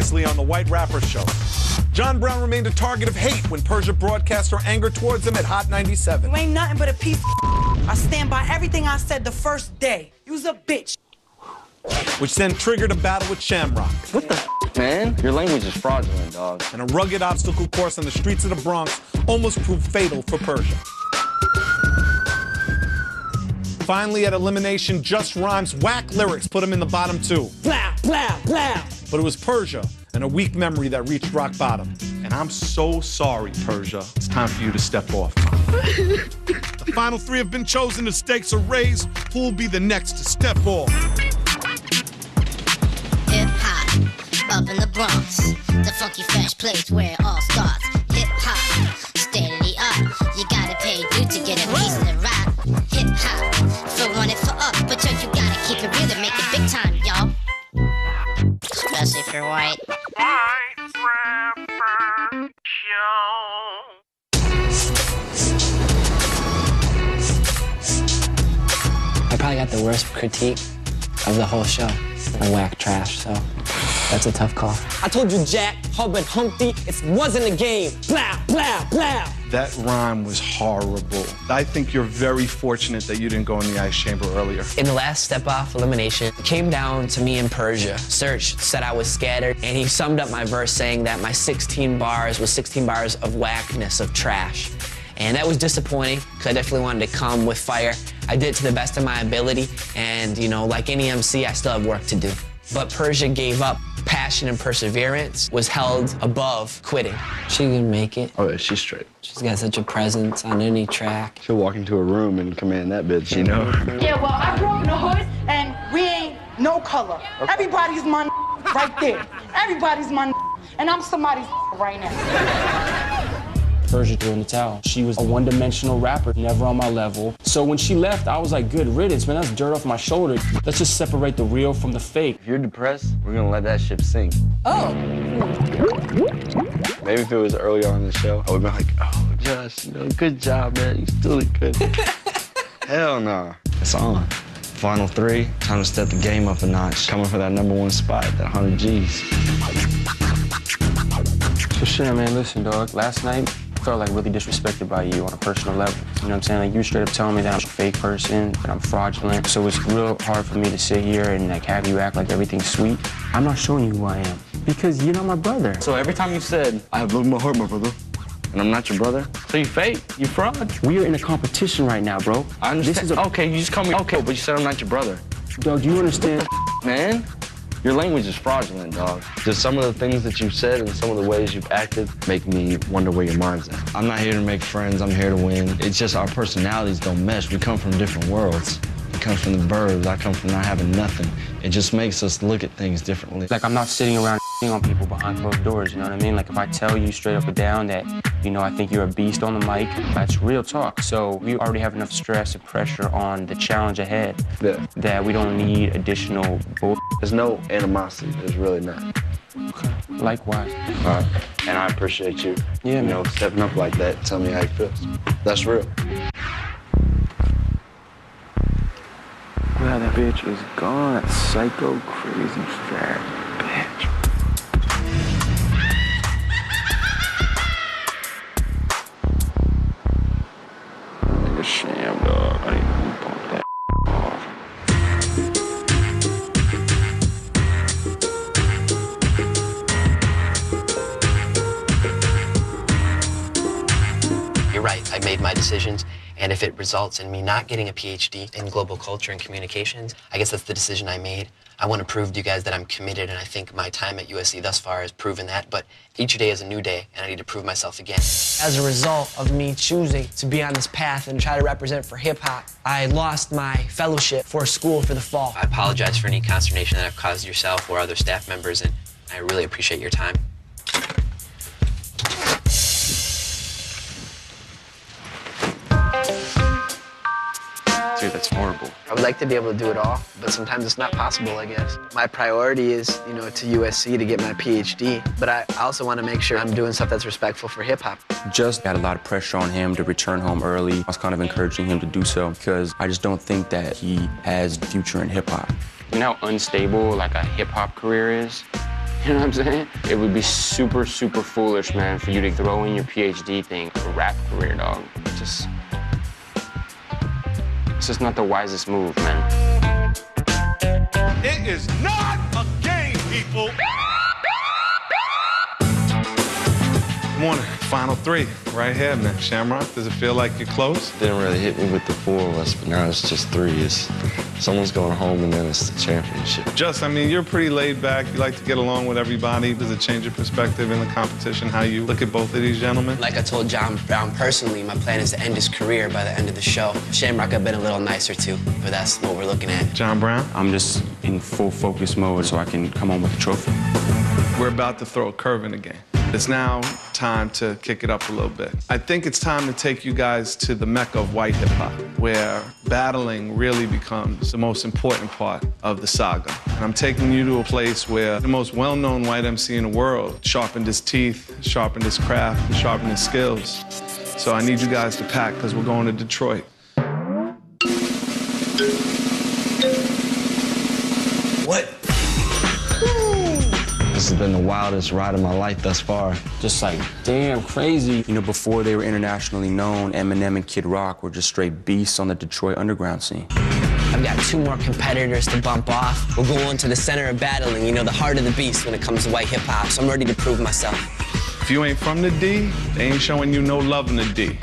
previously on the White Rapper Show. John Brown remained a target of hate when Persia broadcast her anger towards him at Hot 97. You ain't nothing but a piece of I stand by everything I said the first day. You's a bitch. Which then triggered a battle with Shamrock. What the man? Your language is fraudulent, dog. And a rugged obstacle course on the streets of the Bronx almost proved fatal for Persia. Finally, at elimination, Just Rhymes' whack lyrics put him in the bottom two. Blah, blah, blah. But it was Persia and a weak memory that reached rock bottom. And I'm so sorry, Persia. It's time for you to step off. The final three have been chosen. The stakes are raised. Who will be the next to step off? Hip-hop, up in the Bronx. The funky fresh place where it all starts. Hip-hop, state of the art. You gotta pay due to get a piece of the rock. Hip-hop, for one and for up. But yo, you gotta keep it real to make it big time, y'all. Especially if you're white. White Rapper Show. I probably got the worst critique of the whole show. I whack trash, so that's a tough call. I told you, Jack, Hub and Humpty, it wasn't a game. Blah, blah, blah. That rhyme was horrible. I think you're very fortunate that you didn't go in the ice chamber earlier. In the last step-off elimination, it came down to me and Persia. Serge said I was scattered, and he summed up my verse saying that my 16 bars was 16 bars of whackness, of trash. And that was disappointing, because I definitely wanted to come with fire. I did it to the best of my ability, and, you know, like any MC, I still have work to do. But Persia gave up. Passion and perseverance was held above quitting. She can make it. Oh, yeah, she's straight. She's got such a presence on any track. She'll walk into a room and command that bitch, you know? Yeah, well, I grew up in the hood, and we ain't no color. Okay. Everybody's my right there. Everybody's my and I'm somebody's right now. Persia threw in the towel. She was a one-dimensional rapper, never on my level. So when she left, I was like, good riddance, man, that's dirt off my shoulder. Let's just separate the real from the fake. If you're depressed, we're gonna let that ship sink. Oh. Maybe if it was earlier on in the show, I would've been like, oh, Josh, you know, good job, man, you still did good. Hell no. It's on. Final three, time to step the game up a notch. Coming for that #1 spot, that 100 G's. So shit, man, listen, dog, last night, I felt like really disrespected by you on a personal level. You know what I'm saying? Like, you were straight up telling me that I'm a fake person, that I'm fraudulent. So it's real hard for me to sit here and like have you act like everything's sweet. I'm not showing you who I am because you're not my brother. So every time you said, I have broken my heart, my brother, and I'm not your brother, so you fake, you fraud. We are in a competition right now, bro. I understand. This is okay, you just call me, okay, but you said I'm not your brother. Dog, do you understand? Man, your language is fraudulent, dog. Just some of the things that you've said and some of the ways you've acted make me wonder where your mind's at. I'm not here to make friends, I'm here to win. It's just our personalities don't mesh. We come from different worlds. He comes from the burbs, I come from not having nothing. It just makes us look at things differently. Like, I'm not sitting around on people behind closed doors, you know what I mean? Like, if I tell you straight up and down that, you know, I think you're a beast on the mic, that's real talk. So we already have enough stress and pressure on the challenge ahead that we don't need additional bull. There's no animosity, there's really not. Okay, likewise. All right, and I appreciate you, yeah, you know, stepping up like that, telling me how you feel. That's real. Wow, that bitch is gone. That psycho, crazy, fat bitch. Nigga sham, dog. I need to bump that off. You're right, I made my decisions, and if it results in me not getting a PhD in global culture and communications, I guess that's the decision I made. I want to prove to you guys that I'm committed, and I think my time at USC thus far has proven that, but each day is a new day, and I need to prove myself again. As a result of me choosing to be on this path and try to represent for hip-hop, I lost my fellowship for school for the fall. I apologize for any consternation that I've caused yourself or other staff members, and I really appreciate your time. Dude, that's horrible. I would like to be able to do it all, but sometimes it's not possible, I guess. My priority is, you know, to USC to get my PhD, but I also want to make sure I'm doing stuff that's respectful for hip-hop. Just got a lot of pressure on him to return home early. I was kind of encouraging him to do so because I just don't think that he has a future in hip-hop. You know how unstable, like, a hip-hop career is? You know what I'm saying? It would be super, super foolish, man, for you to throw in your PhD thing for rap career, dog. It's just not the wisest move, man. It is not a game, people. Morning, final three, right here, man. Shamrock, does it feel like you're close? Didn't really hit me with the 4 of us, but now it's just 3. It's someone's going home and then it's the championship. Just, I mean, you're pretty laid back. You like to get along with everybody. Does it change your perspective in the competition, how you look at both of these gentlemen? Like I told John Brown personally, my plan is to end his career by the end of the show. Shamrock, I've been a little nicer too, but that's what we're looking at. John Brown? I'm just in full focus mode so I can come home with the trophy. We're about to throw a curve in the game. It's now time to kick it up a little bit. I think it's time to take you guys to the mecca of white hip-hop, where battling really becomes the most important part of the saga. And I'm taking you to a place where the most well-known white MC in the world sharpened his teeth, sharpened his craft, and sharpened his skills. So I need you guys to pack, because we're going to Detroit. What? This has been the wildest ride of my life thus far. Just like, damn, crazy. You know, before they were internationally known, Eminem and Kid Rock were just straight beasts on the Detroit underground scene. I've got 2 more competitors to bump off. We're going to the center of battling, you know, the heart of the beast when it comes to white hip-hop, so I'm ready to prove myself. If you ain't from the D, they ain't showing you no love in the D.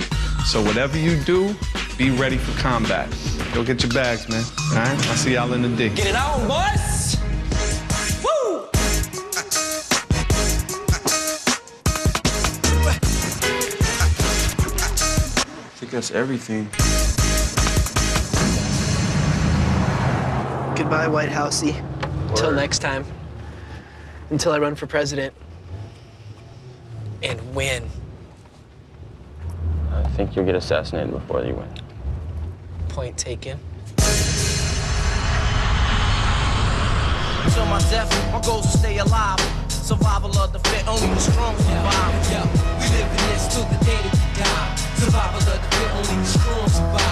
So whatever you do, be ready for combat. Go get your bags, man. All right? I'll see y'all in the D. Get it on, boys! Woo! I think that's everything. Goodbye, White Housey. Until next time. Until I run for president. And win. I think you'll get assassinated before you win. Point taken. Till my death, my goals to stay alive. Survival of the fit, only the strong survive. Yeah, we live in this till the day that we die. Survival of the fit, only the strong survive.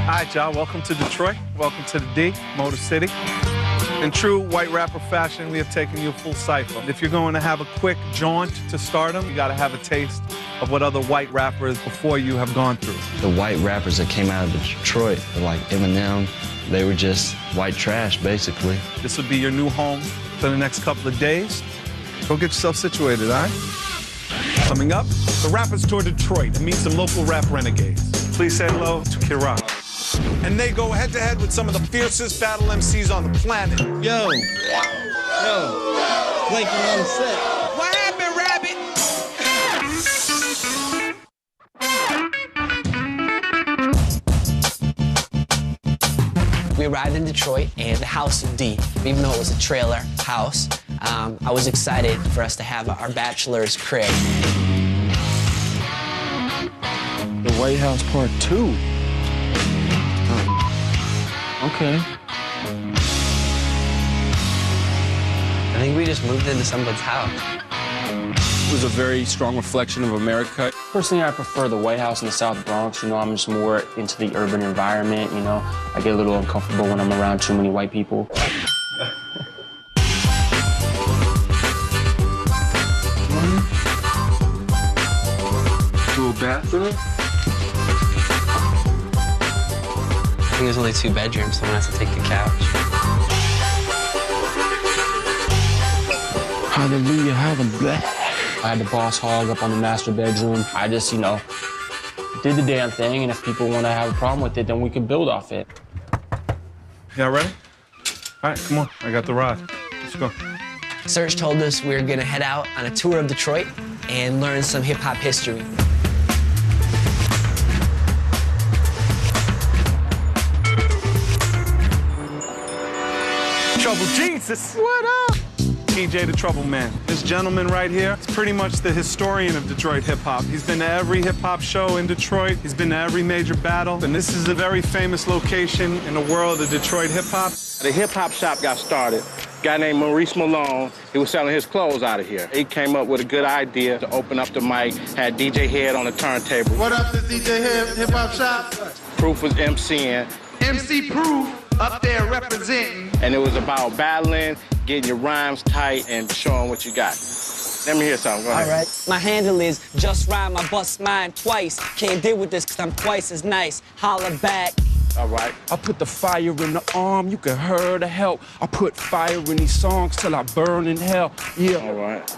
All right, y'all, welcome to Detroit. Welcome to the D, Motor City. In true white rapper fashion, we have taken you a full cycle. If you're going to have a quick jaunt to stardom, you got to have a taste of what other white rappers before you have gone through. The white rappers that came out of Detroit, like Eminem, they were just white trash, basically. This would be your new home for the next couple of days. Go get yourself situated, all right? Coming up, the Rappers Tour Detroit and meet some local rap renegades. Please say hello to Kid Rock. And they go head-to-head with some of the fiercest battle MCs on the planet. Yo, Blake, you on the set. What happened, Rabbit? We arrived in Detroit and the House of D, even though it was a trailer house, I was excited for us to have our bachelor's crib. The White House Part 2. Okay. I think we just moved into someone's house. It was a very strong reflection of America. Personally, I prefer the White House in the South Bronx. You know, I'm just more into the urban environment, you know. I get a little uncomfortable when I'm around too many white people. To a bathroom? I think there's only 2 bedrooms, someone has to take the couch. Hallelujah, hallelujah. I had the boss hog up on the master bedroom. I just, you know, did the damn thing, and if people want to have a problem with it, then we can build off it. Y'all ready? All right, come on. I got the ride. Let's go. Serge told us we were gonna head out on a tour of Detroit and learn some hip-hop history. Trouble Jesus. What up? TJ the Trouble Man. This gentleman right here is pretty much the historian of Detroit hip-hop. He's been to every hip-hop show in Detroit. He's been to every major battle. And this is a very famous location in the world of Detroit hip-hop. The hip-hop shop got started guy named Maurice Malone. He was selling his clothes out of here. He came up with a good idea to open up the mic, had DJ Head on the turntable. What up, this DJ Head, Hip Hop Shop? Proof was MCing. MC Proof up there representing. And it was about battling, getting your rhymes tight, and showing what you got. Let me hear something. Go ahead. All right. My handle is Just Rhyme. I bust mine twice. Can't deal with this because I'm twice as nice. Holla back. All right. I put the fire in the arm, you can hear the help. I put fire in these songs till I burn in hell. Yeah. All right.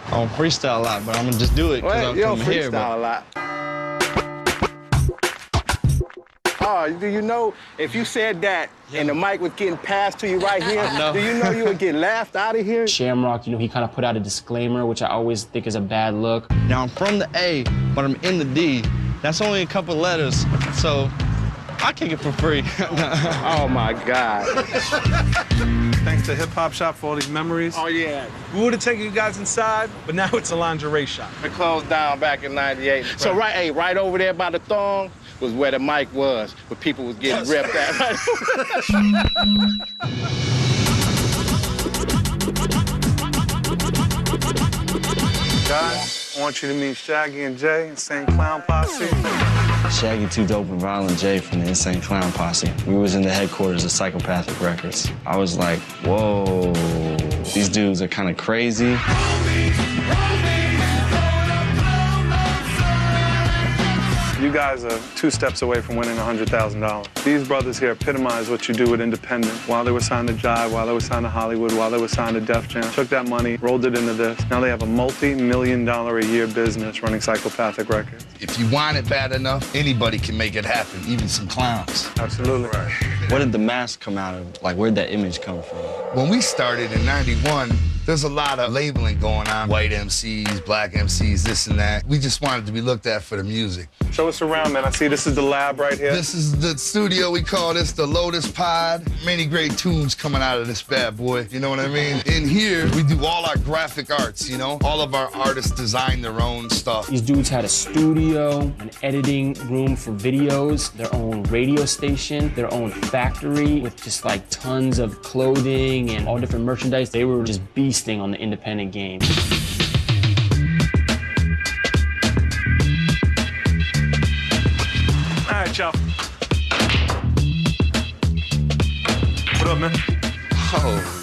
I don't freestyle a lot, but I'm gonna just do it because I'm you don't from here. freestyle a lot. Oh, do you know if you said that and the mic was getting passed to you right here, do you know you would get laughed out of here? Shamrock, he kind of put out a disclaimer, which I always think is a bad look. Now I'm from the A, but I'm in the D. That's only a couple letters, so I kick it for free. Oh my God. Thanks to Hip Hop Shop for all these memories. Oh yeah. We would have taken you guys inside, but now it's a lingerie shop. It closed down back in '98. So right over there by the thong was where the mic was, where people was getting ripped at. Guys, I want you to meet Shaggy and Jay, Insane Clown Posse. Shaggy, Too Dope, and Violent J from the Insane Clown Posse. We was in the headquarters of Psychopathic Records. I was like, whoa, these dudes are kind of crazy. You guys are 2 steps away from winning $100,000. These brothers here epitomize what you do with independent. While they were signed to Jive, while they were signed to Hollywood, while they were signed to Def Jam, took that money, rolled it into this. Now they have a multi-million-dollar-a-year business running Psychopathic Records. If you want it bad enough, anybody can make it happen, even some clowns. Absolutely. Right. Where did the mask come out of? Like, where'd that image come from? When we started in '91, there's a lot of labeling going on. White MCs, black MCs, this and that. We just wanted to be looked at for the music. Show us around, man. I see this is the lab right here. This is the studio. We call this the Lotus Pod. Many great tunes coming out of this bad boy, you know what I mean? In here, we do all our graphic arts, you know? All of our artists design their own stuff. These dudes had a studio, an editing room for videos, their own radio station, their own factory with just like tons of clothing and all different merchandise. They were just beasting on the independent game. All right, y'all. What up, man? Oh.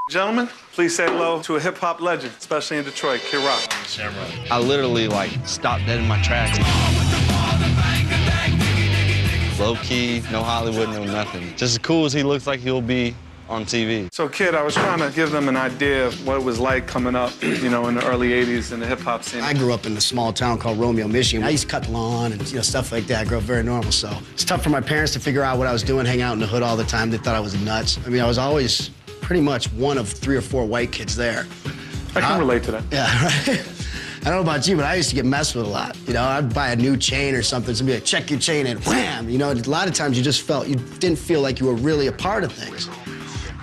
Gentlemen, please say hello to a hip-hop legend, especially in Detroit, Kid Rock. I literally, like, stopped dead in my tracks. Low-key, no Hollywood, no nothing. Just as cool as he looks like he'll be on TV. So, Kid, I was trying to give them an idea of what it was like coming up, you know, in the early 80s in the hip-hop scene. I grew up in a small town called Romeo, Michigan. I used to cut the lawn and, stuff like that. I grew up very normal, so it's tough for my parents to figure out what I was doing, hang out in the hood all the time. They thought I was nuts. I mean, I was always pretty much one of 3 or 4 white kids there. I can relate to that. Yeah, right? I don't know about you, but I used to get messed with a lot. I'd buy a new chain or something, somebody would be like, check your chain, and wham! A lot of times you didn't feel like you were really a part of things.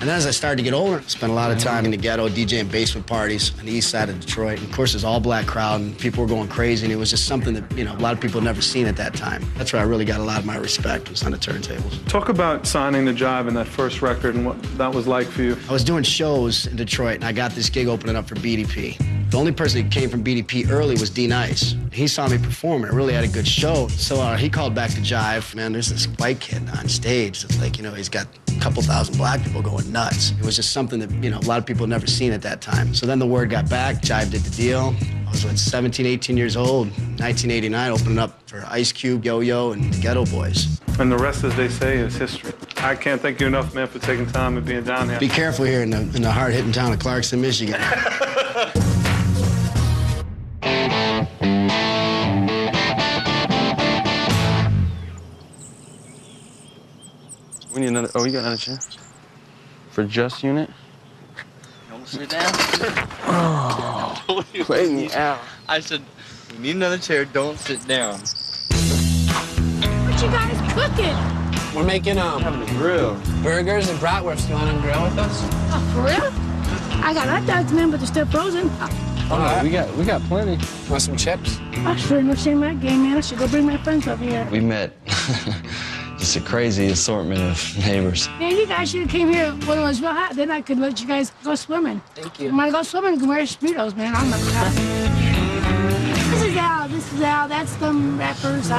And then as I started to get older, I spent a lot of time in the ghetto, DJing basement parties on the east side of Detroit. And of course, it's all black crowd, and people were going crazy, and it was just something that, a lot of people had never seen at that time. That's where I really got a lot of my respect, was on the turntables. Talk about signing to Jive in that first record and what that was like for you. I was doing shows in Detroit, and I got this gig opening up for BDP. The only person that came from BDP early was D-Nice. He saw me perform, and it really had a good show. So he called back to Jive. Man, there's this white kid on stage that's like, he's got a couple thousand black people going nuts. It was just something that, a lot of people had never seen at that time. So then the word got back, Jive did the deal. I was 17, 18 years old, 1989, opening up for Ice Cube, Yo-Yo, and the Ghetto Boys. And the rest, as they say, is history. I can't thank you enough, man, for taking time and being down here. Be careful here in the hard-hitting town of Clarkson, Michigan. We need another, you got another chair? For Just Unit? You want to sit down? Oh, play me out. I said, we need another chair, don't sit down. What you guys cooking? We're making Having a grill. burgers and bratwurst. You want to grill with us? Oh, for real? I got hot dogs, man, but they're still frozen. Oh, we got plenty. Want some chips? I sure no shame that game, man. I should go bring my friends over here. We met just a crazy assortment of neighbors. Man, you guys should have came here when it was real hot. Then I could let you guys go swimming. Thank you. You want to go swimming? You can wear Speedos, man. I'm not that. This is Al. This is Al. That's the rappers. Hey!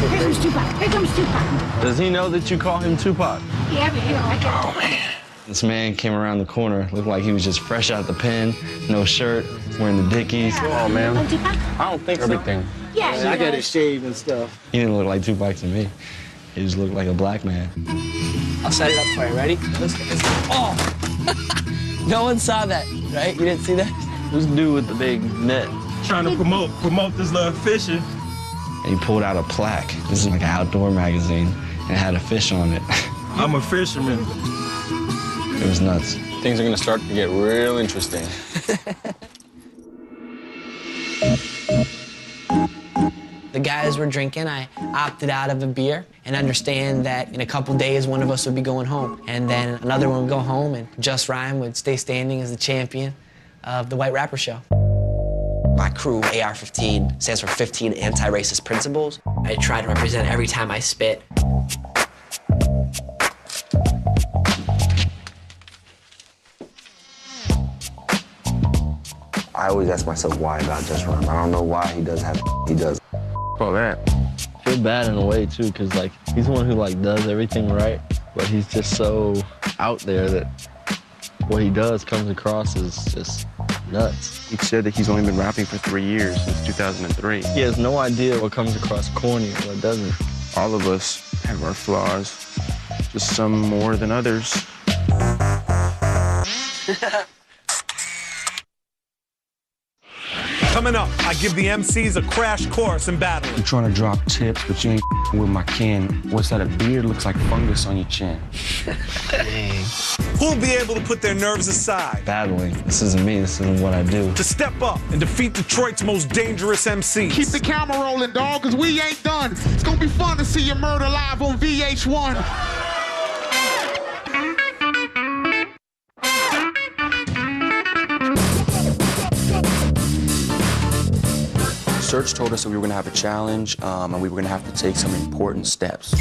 Here comes Tupac. Here comes Tupac. Does he know that you call him Tupac? Yeah, but he don't like it. Oh, man. This man came around the corner, looked like he was just fresh out the pen, no shirt, wearing the Dickies. Yeah. Oh, man. Like Tupac? I don't think everything. Yeah, I got it shaved and stuff. He didn't look like Tupac to me. He just looked like a black man. I'll set it up for you. Ready? Listen. Oh! No one saw that, right? You didn't see that? Who's the dude with the big net? Trying to promote this little fishing. And he pulled out a plaque. This is like an outdoor magazine, and it had a fish on it. I'm a fisherman. It was nuts. Things are gonna start to get real interesting. The guys were drinking. I opted out of a beer and understand that in a couple days, one of us would be going home. And then another one would go home, and Just Rhyme would stay standing as the champion of the White Rapper Show. My crew, AR-15, stands for 15 Anti-Racist Principles. I try to represent every time I spit. I always ask myself why about Just Rhyme. I don't know why he does have he does. All that. I feel bad in a way too, cause like he's the one who like does everything right, but he's just so out there that what he does comes across as just nuts. He said that he's only been rapping for 3 years, since 2003. He has no idea what comes across corny and what doesn't. All of us have our flaws, just some more than others. Coming up, I give the MCs a crash course in battling. You're trying to drop tips, but you ain't with my kin. What's that, a beard? Looks like fungus on your chin. Who'll be able to put their nerves aside? Battling. This isn't me, this isn't what I do. To step up and defeat Detroit's most dangerous MCs. Keep the camera rolling, dog, because we ain't done. It's going to be fun to see your murder live on VH1. Search told us that we were gonna have a challenge, and we were gonna have to take some important steps.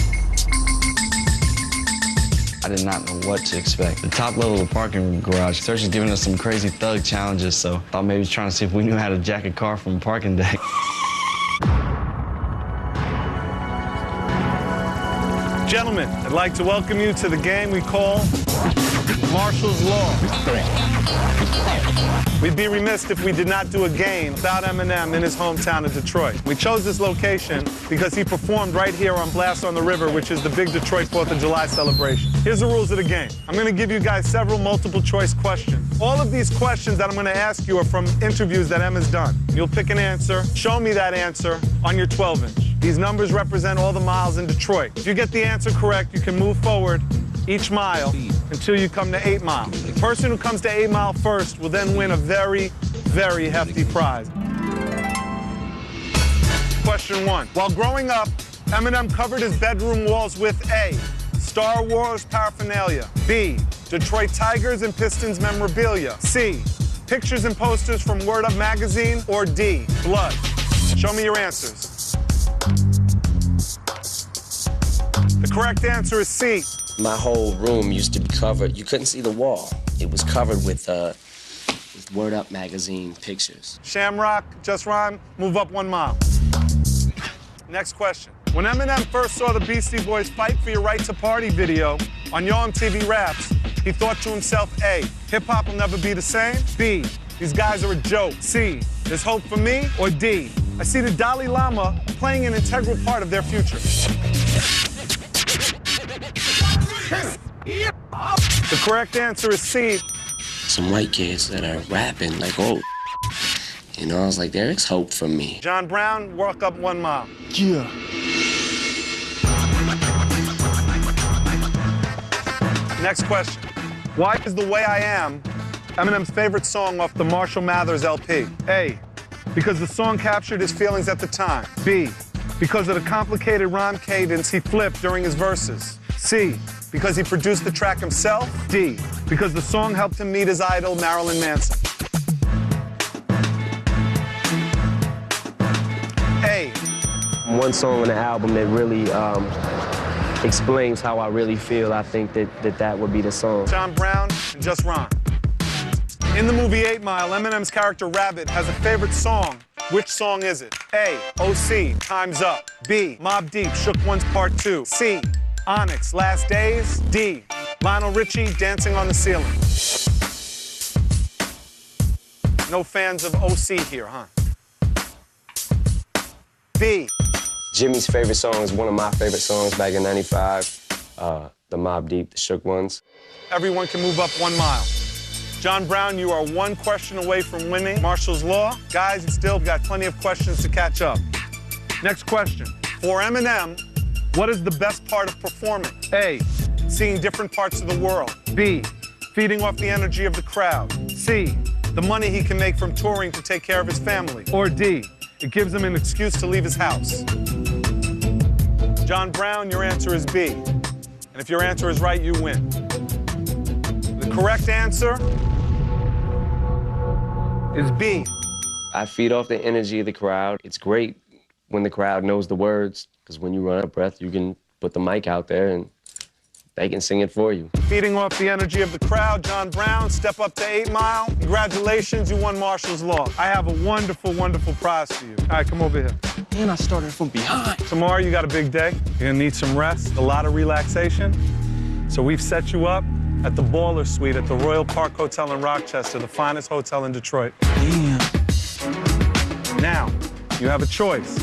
I did not know what to expect. The top level of the parking garage, Search is giving us some crazy thug challenges, so I thought maybe he was trying to see if we knew how to jack a car from a parking deck. Gentlemen, I'd like to welcome you to the game we call Marshall's Law. We'd be remiss if we did not do a game without Eminem in his hometown of Detroit. We chose this location because he performed right here on Blast on the River, which is the big Detroit 4th of July celebration. Here's the rules of the game. I'm going to give you guys several multiple choice questions. All of these questions that I'm going to ask you are from interviews that Emma's done. You'll pick an answer, show me that answer on your 12-inch. These numbers represent all the miles in Detroit. If you get the answer correct, you can move forward each mile until you come to 8 Mile. The person who comes to 8 Mile first will then win a very, very hefty prize. Question 1. While growing up, Eminem covered his bedroom walls with A, Star Wars paraphernalia, B, Detroit Tigers and Pistons memorabilia, C, pictures and posters from Word Up magazine, or D, blood. Show me your answers. The correct answer is C. My whole room used to be covered. You couldn't see the wall. It was covered with Word Up magazine pictures. Shamrock, Just Rhyme, move up 1 mile. Next question. When Eminem first saw the Beastie Boys Fight for Your Right to Party video on Yo MTV Raps, he thought to himself, A, hip-hop will never be the same, B, these guys are a joke, C, there's hope for me, or D, I see the Dalai Lama playing an integral part of their future. The correct answer is C. Some white kids that are rapping like, oh, you know, I was like, there is hope for me. John Brown, walk up 1 mile. Yeah. Next question. Why is The Way I Am Eminem's favorite song off the Marshall Mathers LP? A, because the song captured his feelings at the time. B, because of the complicated rhyme cadence he flipped during his verses. C, because he produced the track himself. D, because the song helped him meet his idol, Marilyn Manson. A, One song on the album that really explains how I really feel. I think that would be the song. John Brown and Just Rhyme. In the movie 8 Mile, Eminem's character Rabbit has a favorite song. Which song is it? A, OC, Time's Up. B, Mobb Deep, Shook Ones Part 2. C, Onyx, Last Days. D, Lionel Richie, Dancing on the Ceiling. No fans of OC here, huh? B. Jimmy's favorite song is one of my favorite songs back in '95. The Mobb Deep, the Shook Ones. Everyone can move up 1 mile. John Brown, you are 1 question away from winning Marshall's Law. Guys, you still got plenty of questions to catch up. Next question. For Eminem, what is the best part of performing? A, seeing different parts of the world. B, feeding off the energy of the crowd. C, the money he can make from touring to take care of his family. Or D, it gives him an excuse to leave his house. John Brown, your answer is B. And if your answer is right, you win. The correct answer is B. I feed off the energy of the crowd. It's great when the crowd knows the words, because when you run out of breath, you can put the mic out there and they can sing it for you. Feeding off the energy of the crowd, John Brown, step up to 8 Mile. Congratulations, you won Marshall's Law. I have a wonderful, wonderful prize for you. All right, come over here. And I started from behind. Tomorrow, you got a big day. You're gonna need some rest, a lot of relaxation. So we've set you up at the Baller Suite at the Royal Park Hotel in Rochester, the finest hotel in Detroit. Damn. Now, you have a choice.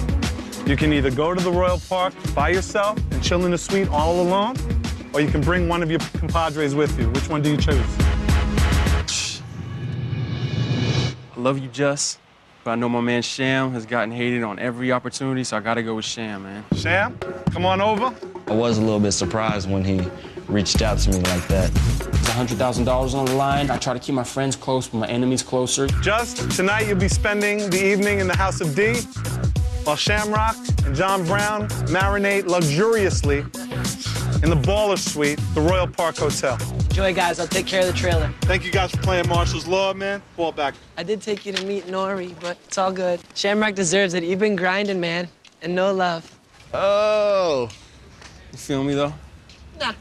You can either go to the Royal Park by yourself and chill in the suite all alone, or you can bring one of your compadres with you. Which one do you choose? I love you, Just, but I know my man Sham has gotten hated on every opportunity, so I gotta go with Sham, man. Sham, come on over. I was a little bit surprised when he reached out to me like that. There's $100,000 on the line. I try to keep my friends close, but my enemies closer. Just tonight, you'll be spending the evening in the House of D, while Shamrock and John Brown marinate luxuriously in the Baller Suite, the Royal Park Hotel. Enjoy, guys. I'll take care of the trailer. Thank you guys for playing Marshall's Law, man. Ball back. I did take you to meet Nori, but it's all good. Shamrock deserves it. You've been grinding, man, and no love. Oh. You feel me, though? Nah.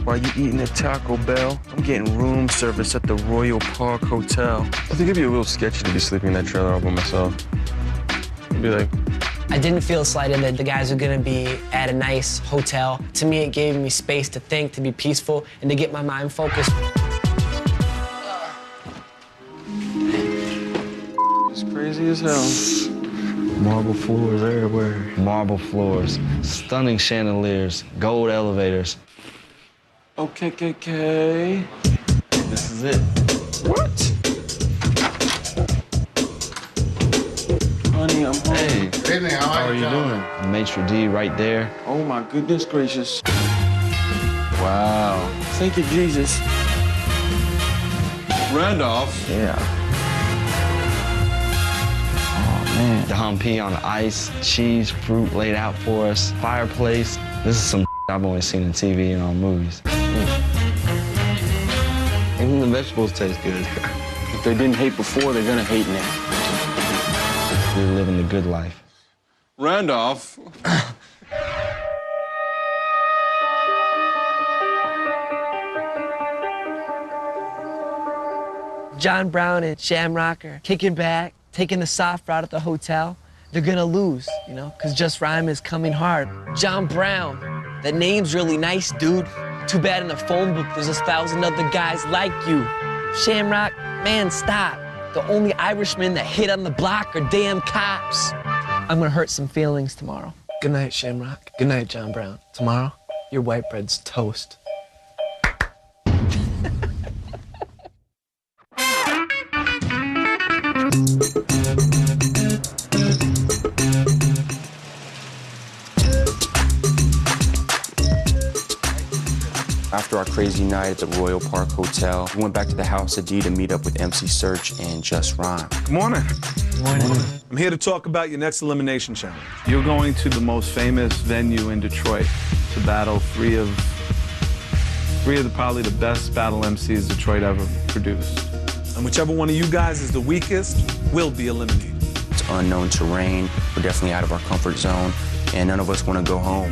While you eating at Taco Bell, I'm getting room service at the Royal Park Hotel. I think it'd be a little sketchy to be sleeping in that trailer all by myself. I'd be like... I didn't feel slighted that the guys were gonna be at a nice hotel. To me, it gave me space to think, to be peaceful, and to get my mind focused. It's crazy as hell. Marble floors everywhere. Marble floors, stunning chandeliers, gold elevators. Okay. This is it. What? Honey, I'm home. Hey. Hey, man, how are you doing? Maitre D right there. Oh, my goodness gracious. Wow. Thank you, Jesus. Randolph. Yeah. Oh, man. Dom P on ice, cheese, fruit laid out for us, fireplace. This is some I've only seen in TV and on movies. Even the vegetables taste good. If they didn't hate before, they're gonna hate now. We're living the good life. Randolph. John Brown and Shamrock are kicking back, taking the soft route at the hotel. They're gonna lose, you know, because Just Rhyme is coming hard. John Brown, that name's really nice, dude. Too bad in the phone book there's 1,000 other guys like you. Shamrock, man, stop. The only Irishmen that hit on the block are damn cops. I'm gonna hurt some feelings tomorrow. Good night, Shamrock. Good night, John Brown. Tomorrow, your white bread's toast. After our crazy night at the Royal Park Hotel, we went back to the House of D to meet up with MC Search and Just Rhyme. Good morning. Good morning. I'm here to talk about your next elimination challenge. You're going to the most famous venue in Detroit to battle three of probably the best battle MCs Detroit ever produced. And whichever one of you guys is the weakest will be eliminated. It's unknown terrain. We're definitely out of our comfort zone, and none of us want to go home.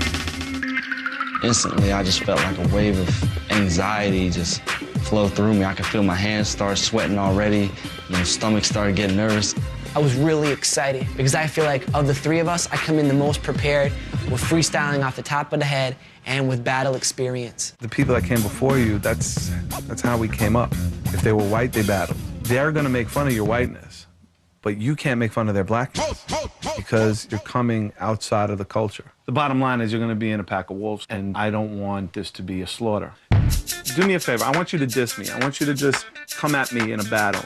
Instantly, I just felt like a wave of anxiety just flow through me. I could feel my hands start sweating already. My stomach started getting nervous. I was really excited because I feel like of the three of us, I come in the most prepared with freestyling off the top of the head and with battle experience. The people that came before you, that's how we came up. If they were white, they battled. They're gonna make fun of your whiteness, but you can't make fun of their blackness because you're coming outside of the culture. The bottom line is you're gonna be in a pack of wolves, and I don't want this to be a slaughter. Do me a favor, I want you to diss me. I want you to just come at me in a battle.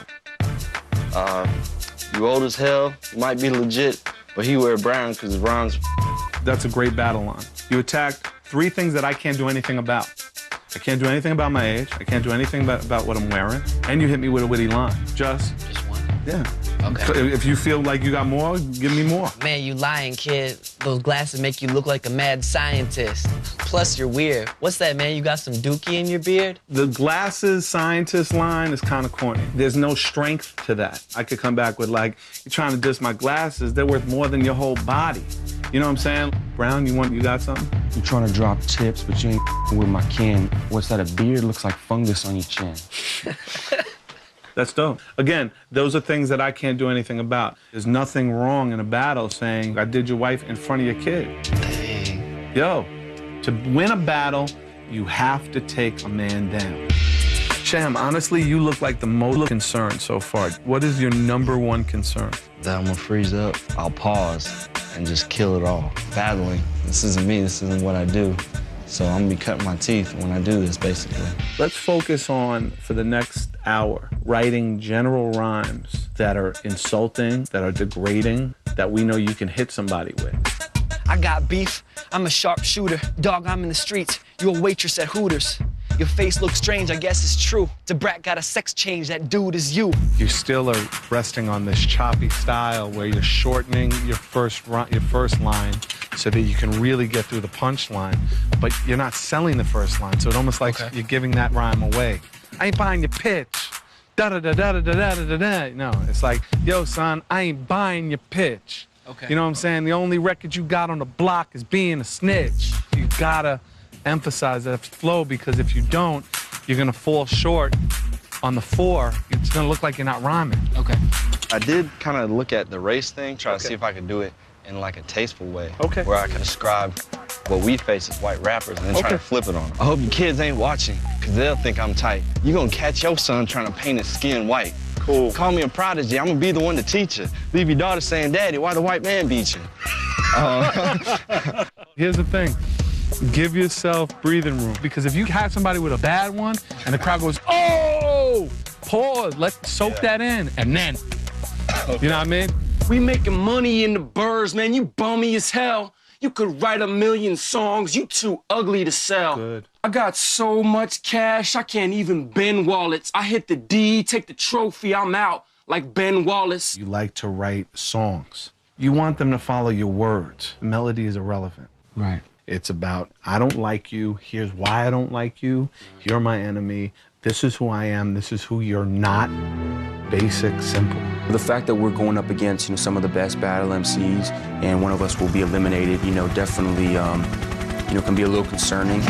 You old as hell, you might be legit, but he wear brown because his rhymes. That's a great battle line. You attacked 3 things that I can't do anything about. I can't do anything about my age. I can't do anything about what I'm wearing. And you hit me with a witty line. Just one? Yeah. Okay. If you feel like you got more, give me more. Man, you lying, kid. Those glasses make you look like a mad scientist. Plus, you're weird. What's that, man? You got some dookie in your beard? The glasses scientist line is kind of corny. There's no strength to that. I could come back with like, you're trying to diss my glasses. They're worth more than your whole body. You know what I'm saying? Brown, you got something? You're trying to drop tips, but you ain't with my kin. What's that, a beard? Looks like fungus on your chin. That's dope. Again, those are things that I can't do anything about. There's nothing wrong in a battle saying, I did your wife in front of your kid. Dang. Yo, to win a battle, you have to take a man down. Sham, honestly, you look like the most concerned so far. What is your #1 concern? That I'm gonna freeze up. I'll pause and just kill it all. Battling, this isn't me, this isn't what I do. So I'm gonna be cutting my teeth when I do this, basically. Let's focus on, for the next hour, writing general rhymes that are insulting, that are degrading, that we know you can hit somebody with. I got beef. I'm a sharpshooter. Dog, I'm in the streets. You a waitress at Hooters. Your face looks strange, I guess it's true. The brat got a sex change, that dude is you. You still are resting on this choppy style where you're shortening your first line so that you can really get through the punchline, but you're not selling the first line, so it's almost like you're giving that rhyme away. I ain't buying your pitch. Da-da-da-da-da-da-da-da-da. No, it's like, yo, son, I ain't buying your pitch. Okay. You know what I'm saying? The only record you got on the block is being a snitch. You gotta emphasize that flow, because if you don't, you're gonna fall short on the 4. It's gonna look like you're not rhyming. Okay. I did kind of look at the race thing, try to see if I could do it in like a tasteful way. Okay. Where I could describe what we face as white rappers and then try to flip it on them. I hope your kids ain't watching, because they'll think I'm tight. You're gonna catch your son trying to paint his skin white. Cool. Call me a prodigy, I'm gonna be the one to teach you. Leave your daughter saying, Daddy, why the white man beat you? Here's the thing. Give yourself breathing room, because if you have somebody with a bad one and the crowd goes, oh, pause, let's soak that in, and then, you know what I mean? We making money in the burbs, man. You bummy as hell. You could write 1,000,000 songs. You too ugly to sell. Good. I got so much cash, I can't even bend wallets. I hit the D, take the trophy, I'm out like Ben Wallace. You like to write songs. You want them to follow your words. The melody is irrelevant. Right. It's about, I don't like you, here's why I don't like you, you're my enemy, this is who I am, this is who you're not. Basic, simple. The fact that we're going up against, some of the best battle MCs, and one of us will be eliminated, definitely, can be a little concerning.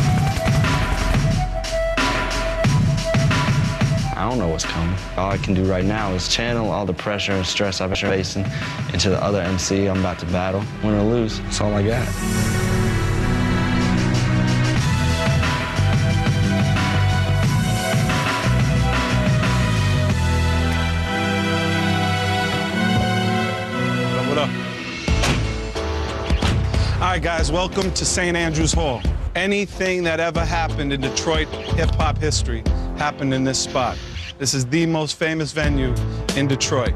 I don't know what's coming. All I can do right now is channel all the pressure and stress I've been facing into the other MC I'm about to battle. Win or lose, that's all I got. All right, guys, welcome to St. Andrews Hall. Anything that ever happened in Detroit hip-hop history happened in this spot. This is the most famous venue in Detroit.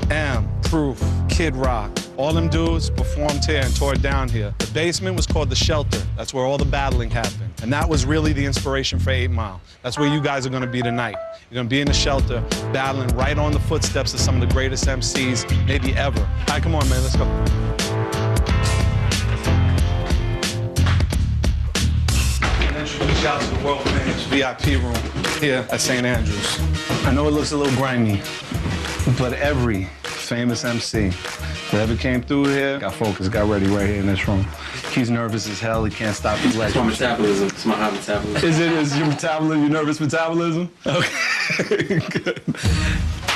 Proof, Kid Rock, all them dudes performed here and toured down here. The basement was called The Shelter. That's where all the battling happened. And that was really the inspiration for 8 Mile. That's where you guys are gonna be tonight. You're gonna be in The Shelter, battling right on the footsteps of some of the greatest MCs maybe ever. All right, come on, man, let's go. Introduce y'all to the world famous VIP room here at St. Andrews. I know it looks a little grimy, But every famous MC that ever came through here got focused, got ready right here in this room. He's nervous as hell. He can't stop his legs. It's my metabolism. It's my high metabolism. Is your metabolism, your nervous metabolism? Okay, good.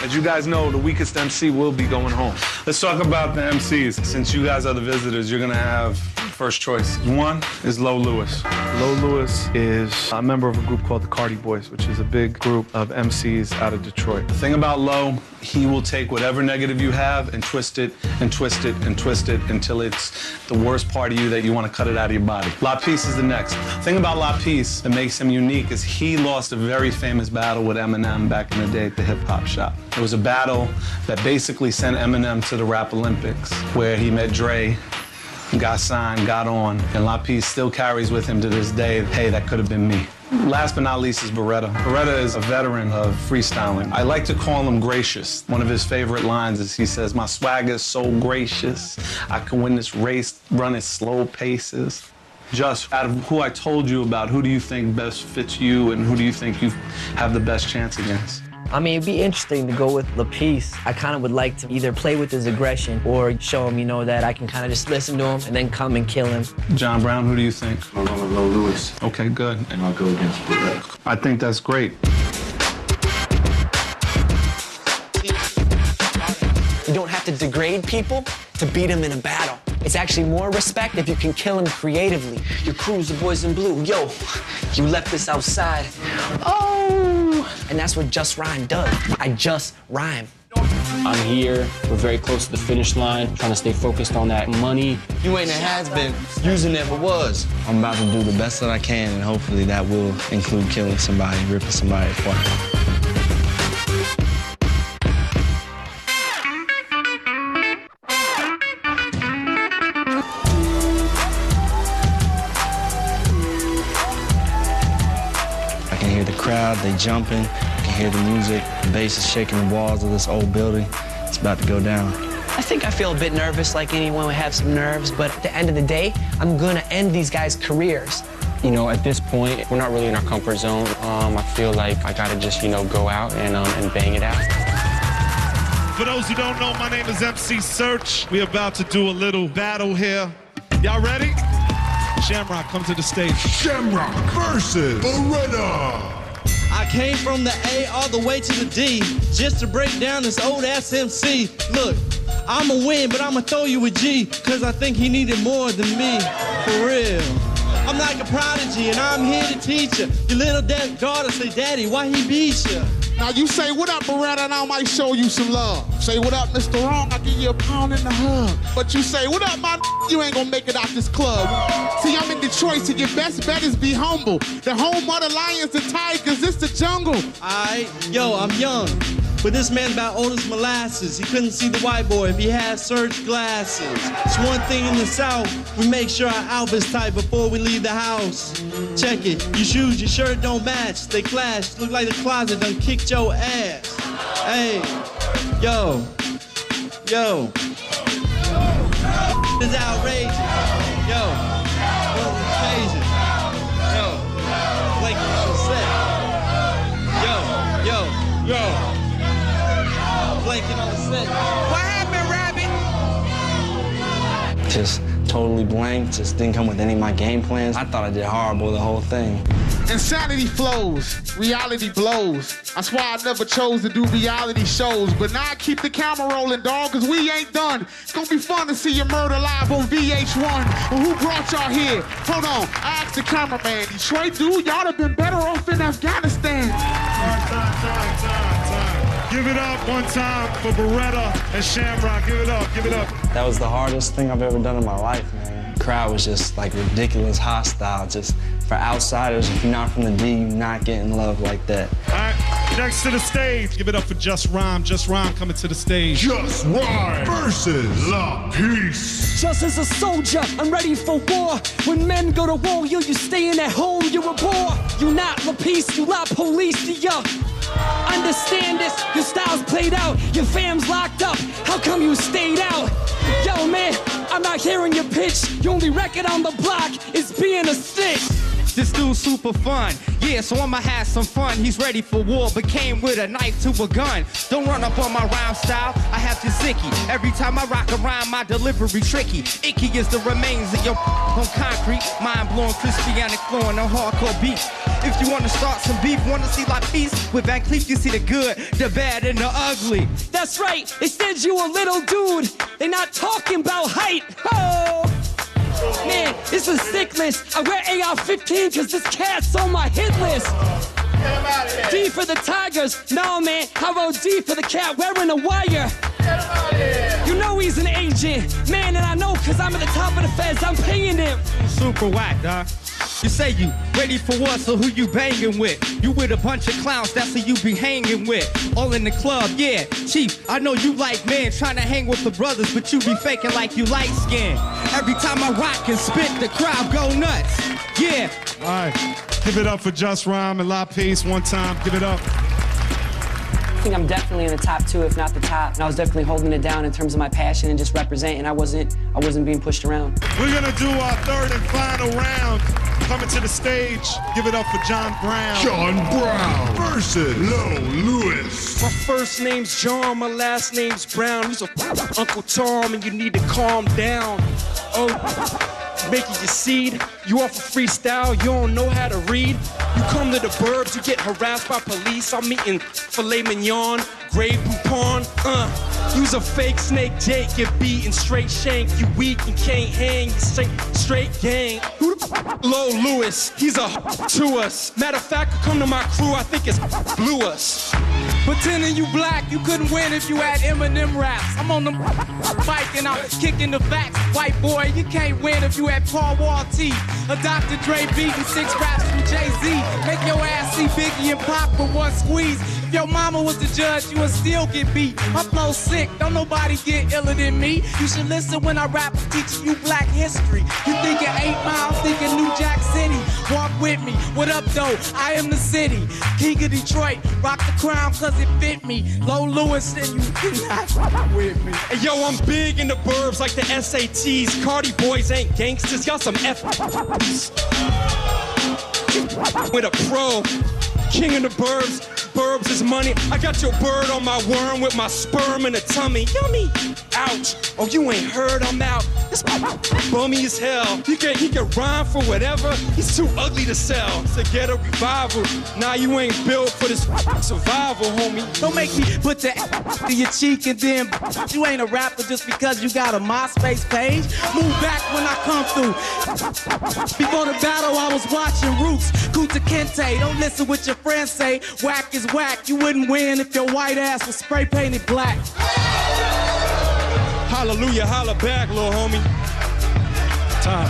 As you guys know, the weakest MC will be going home. Let's talk about the MCs. Since you guys are the visitors, you're gonna have first choice. One is Lo Lewis. Lo Lewis is a member of a group called the Cardi Boys, which is a big group of MCs out of Detroit. The thing about Lo, he will take whatever negative you have and twist it and twist it and twist it until it's the worst part of you that you want to cut it out of your body. La Peace is the next. The thing about La Peace that makes him unique is he lost a very famous battle with Eminem back in the day at the Hip Hop Shop. It was a battle that basically sent Eminem to the Rap Olympics, where he met Dre, got signed, got on, and La Peace still carries with him to this day, hey, that could have been me. Last but not least is Beretta. Beretta is a veteran of freestyling. I like to call him gracious. One of his favorite lines is he says, my swagger is so gracious, I can win this race, run at slow paces. Just out of who I told you about, who do you think best fits you and who do you think you have the best chance against? I mean, it'd be interesting to go with La Peace. I kind of would like to either play with his aggression or show him, you know, that I can kind of just listen to him and then come and kill him. John Brown, who do you think? I'll go with Lo Lewis. Okay, good. And I'll go against Beretta. I think that's great. You don't have to degrade people to beat them in a battle. It's actually more respect if you can kill them creatively. Your crew's the boys in blue. Yo, you left this outside. Oh! And that's what Just Rhyme does. I just rhyme. I'm here. We're very close to the finish line, trying to stay focused on that money. You ain't a has-been, using never was. I'm about to do the best that I can, and hopefully that will include killing somebody, ripping somebody apart. Crowd, they jumping, you can hear the music, the bass is shaking the walls of this old building. It's about to go down. I think I feel a bit nervous, like anyone would have some nerves, but at the end of the day, I'm gonna end these guys' careers. You know, at this point, we're not really in our comfort zone. I feel like I gotta just, you know, go out and bang it out. For those who don't know, my name is MC Search. We're about to do a little battle here. Y'all ready? Shamrock, come to the stage. Shamrock versus Beretta. I came from the A all the way to the D just to break down this old ass MC. Look, I'ma win, but I'ma throw you a G, cause I think he needed more than me, for real. I'm like a prodigy and I'm here to teach you. Your little daughter say, Daddy, why he beat you? Now you say, what up, Beretta, and I might show you some love. Say, what up, Mr. Wrong, I give you a pound in the hug. But you say, what up, my you ain't gonna make it out this club. See, I'm in Detroit, so your best bet is be humble. The home of the lions, the tigers, this the jungle. Alright, yo, I'm young, but this man about old as molasses. He couldn't see the white boy if he had Search glasses. It's one thing in the South, we make sure our outfit's tight before we leave the house. Check it, your shoes, your shirt don't match. They clash, look like the closet done kicked your ass. Hey, yo. It's outrageous. Yo, occasion. Yo, blanket on the set. Yo. Blanket on the set. What happened, Rabbit? Just totally blank, just didn't come with any of my game plans. I thought I did horrible the whole thing. Insanity flows, reality blows. That's why I never chose to do reality shows. But now I keep the camera rolling, dog, cause we ain't done. It's gonna be fun to see your murder live on VH1. But who brought y'all here? Hold on, I asked the cameraman. Detroit, dude, y'all have been better off in Afghanistan. Time. Give it up one time for Beretta and Shamrock. Give it up. That was the hardest thing I've ever done in my life, man. The crowd was just like ridiculous, hostile. Just for outsiders, if you're not from the D, you're not getting love like that. All right, next to the stage. Give it up for Just Rhyme. Just Rhyme coming to the stage. Just Rhyme versus La Peace. Just as a soldier, I'm ready for war. When men go to war, you staying at home, you're a bore. You not La Peace, you La Police, ya. Understand this, your style's played out, your fam's locked up, how come you stayed out? Yo man, I'm not hearing your pitch, your only record on the block is being a snitch. This dude's super fun. Yeah, so I'ma have some fun. He's ready for war, but came with a knife to a gun. Don't run up on my rhyme style. I have Zicky. Every time I rock a rhyme, my delivery tricky. Icky is the remains of your on concrete. Mind blowing, Christianic flowing, no hardcore beat. If you wanna start some beef, wanna see like peace with Van Cleef, you see the good, the bad, and the ugly. That's right, they said you a little dude. They not talking about height. Oh! Man, it's a sick list. I wear AR-15 cause this cat's on my hit list. D for the Tigers. No, man, I wrote D for the cat wearing a wire. You know he's an agent. Man, and I know cause I'm at the top of the feds. I'm paying him. Super whack, dog. You say you ready for what, so who you banging with? You with a bunch of clowns, that's who you be hanging with. All in the club, yeah. Chief, I know you like men trying to hang with the brothers, but you be faking like you light skin. Every time I rock and spit, the crowd go nuts. Yeah. All right, give it up for Just Rhyme and La Peace one time. Give it up. I think I'm definitely in the top 2, if not the top. And I was definitely holding it down in terms of my passion and just representing. I wasn't being pushed around. We're gonna do our third and final round. Coming to the stage, give it up for John Brown. John Brown versus Low Lewis. My first name's John, my last name's Brown. He's a Uncle Tom, and you need to calm down. Oh, making your seed. You off a freestyle, you don't know how to read. You come to the burbs, you get harassed by police. I'm eating filet mignon, Grey Poupon. You's a fake snake, Jake. Get beaten straight shank. You weak and can't hang. You straight gang. Who the Low Lewis? He's a to us. Matter of fact, come to my crew. I think it's blew us. Pretending you black, you couldn't win if you had Eminem raps. I'm on the bike and I'm kicking the facts. White boy, you can't win if you had Paul Wall T. A Dr. Dre beating 6 raps from Jay-Z. Make your ass see Biggie and Pop for one squeeze. If your mama was the judge, you would still get beat. My flow's sick, don't nobody get iller than me. You should listen when I rap, teaching you black history. You thinking 8 Miles, thinking New Jack City. Walk with me, what up though? I am the city. King of Detroit, rock the crown cause it fit me. Low Lewis, and you cannot rock with me. Hey, yo, I'm big in the burbs like the SATs. Cardi boys ain't gangsters, y'all some F***s. With a pro, king in the burbs. Burbs is money. I got your bird on my worm with my sperm in the tummy. Yummy. Ouch. Oh, you ain't heard I'm out. This bummy as hell. He can rhyme for whatever. He's too ugly to sell. To get a revival. Nah, you ain't built for this survival, homie. Don't make me put the to your cheek and then you ain't a rapper just because you got a MySpace page. Move back when I come through. Before the battle, I was watching Roots. Kunta Kinte. Don't listen what your friends say. Whack is whack. You wouldn't win if your white ass was spray painted black. Hallelujah, holla back, little homie. Time.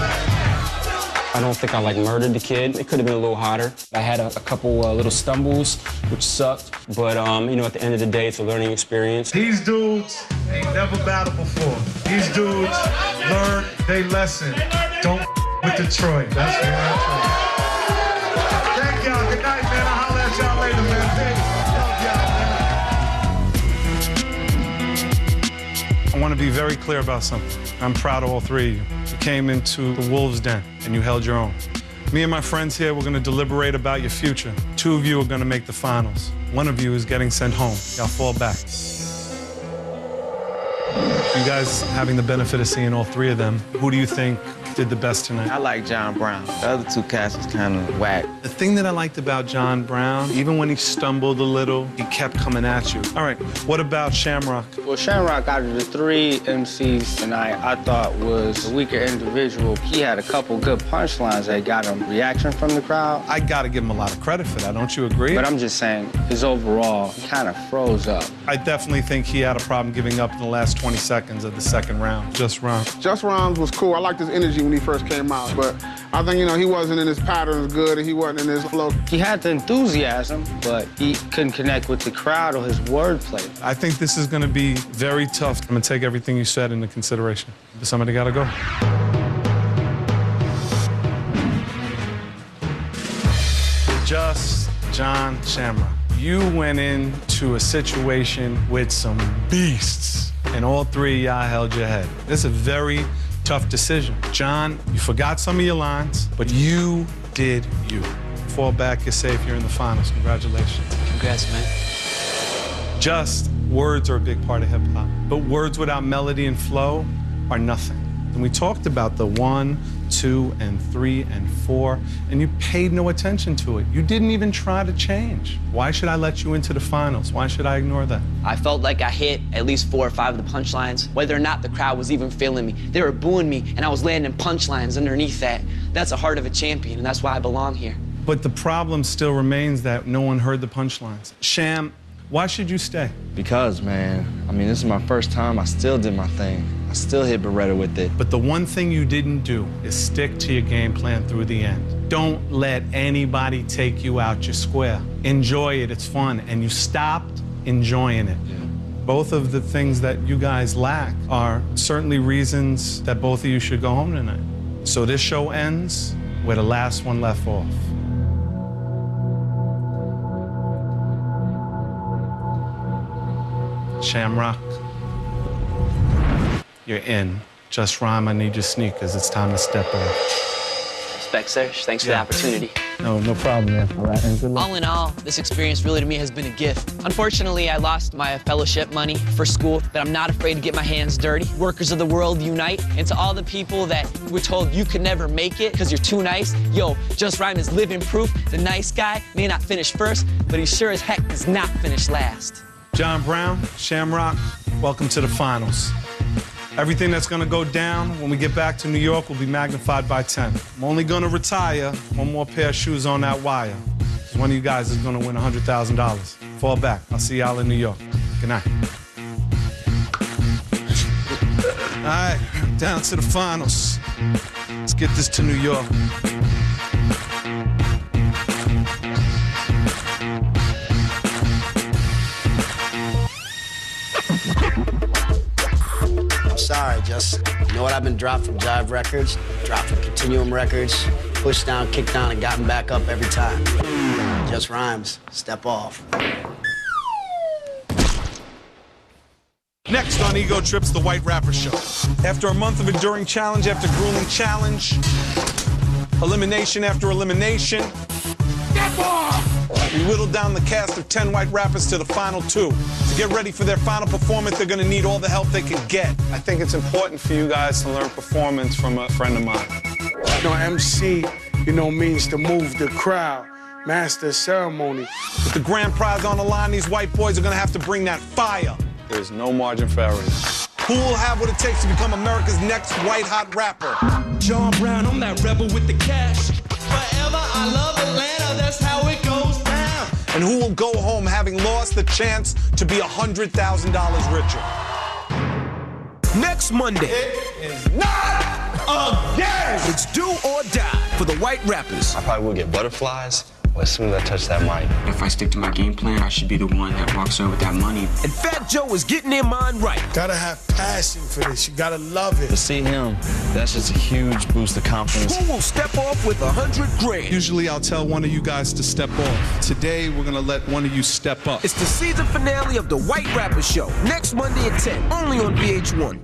I don't think I murdered the kid. It could have been a little hotter. I had a couple little stumbles, which sucked. But at the end of the day, it's a learning experience. These dudes ain't never battled before. These dudes learned their lesson. Don't with Detroit. That's what I'm saying. Thank y'all. Good night, man. I'll holler at y'all later, man. I want to be very clear about something. I'm proud of all 3 of you. You came into the Wolves' Den and you held your own. Me and my friends here, we're going to deliberate about your future. 2 of you are going to make the finals. 1 of you is getting sent home. Y'all fall back. You guys having the benefit of seeing all 3 of them, who do you think did the best tonight? I like John Brown. The other 2 cats was kind of whack. The thing that I liked about John Brown, even when he stumbled a little, he kept coming at you. All right, what about Shamrock? Well, Shamrock, out of the 3 MCs tonight, I thought was a weaker individual. He had a couple good punchlines that got him reaction from the crowd. I gotta give him a lot of credit for that, don't you agree? But I'm just saying, his overall, he kind of froze up. I definitely think he had a problem giving up in the last 20 seconds of the second round. Just Rhymes. Just Rhymes was cool. I liked his energy when he first came out, but I think, he wasn't in his patterns good and he wasn't in his flow. He had the enthusiasm, but he couldn't connect with the crowd or his wordplay. I think this is gonna be very tough. I'm gonna take everything you said into consideration. But somebody gotta go. Just John Shamrock. You went into a situation with some beasts, and all 3 of y'all held your head. This is a very tough decision. John, you forgot some of your lines, but you did you. Fall back, you're safe, you're in the finals. Congratulations. Congrats, man. Just words are a big part of hip hop, but words without melody and flow are nothing. And we talked about the 1, 2, and 3, and 4, and you paid no attention to it. You didn't even try to change. Why should I let you into the finals? Why should I ignore that? I felt like I hit at least 4 or 5 of the punchlines, whether or not the crowd was even feeling me. They were booing me, and I was landing punchlines underneath that. That's the heart of a champion, and that's why I belong here. But the problem still remains that no one heard the punchlines. Sham, why should you stay? Because, man, I mean, this is my first time. I still did my thing. I still hit Beretta with it. But the one thing you didn't do is stick to your game plan through the end. Don't let anybody take you out your square. Enjoy it, it's fun. And you stopped enjoying it. Yeah. Both of the things that you guys lack are certainly reasons that both of you should go home tonight. So this show ends where the last one left off. Shamrock, you're in. Just Rhyme, I need your sneakers. It's time to step off. Respect, Serge. Thanks for the opportunity. No problem, man. All right, and good luck. All in all, this experience really to me has been a gift. Unfortunately, I lost my fellowship money for school, but I'm not afraid to get my hands dirty. Workers of the world unite. And to all the people that were told you could never make it because you're too nice, yo, Just Rhyme is living proof. The nice guy may not finish first, but he sure as heck does not finish last. John Brown, Shamrock, welcome to the finals. Everything that's gonna go down when we get back to New York will be magnified by 10. I'm only gonna retire one more pair of shoes on that wire. One of you guys is gonna win $100,000. Fall back, I'll see y'all in New York. Good night. All right, down to the finals. Let's get this to New York. I'm sorry, just, you know what? I've been dropped from Jive Records, dropped from Continuum Records, pushed down, kicked down, and gotten back up every time. Just Rhymes, step off. Next on Ego Trips, the White Rapper Show. After a month of enduring challenge after grueling challenge, elimination after elimination, step off! We whittled down the cast of 10 white rappers to the final 2. To get ready for their final performance, they're gonna need all the help they can get. I think it's important for you guys to learn performance from a friend of mine. You know, MC, means to move the crowd, master of ceremony. With the grand prize on the line, these white boys are gonna have to bring that fire. There's no margin for error. Who will have what it takes to become America's next white hot rapper? John Brown, I'm that rebel with the cash. Forever, I love Atlanta, that's how it goes down. And who will go home having lost the chance to be $100,000 richer? Next Monday. It is not again! It's do or die for the white rappers. I probably will get butterflies as soon as I touch that mic. If I stick to my game plan, I should be the one that walks over with that money. And Fat Joe is getting their mind right. Gotta have passion for this. You gotta love it. To see him, that's just a huge boost of confidence. Who will step off with $100,000? Usually I'll tell one of you guys to step off. Today, we're gonna let one of you step up. It's the season finale of the White Rapper Show. Next Monday at 10, only on VH1.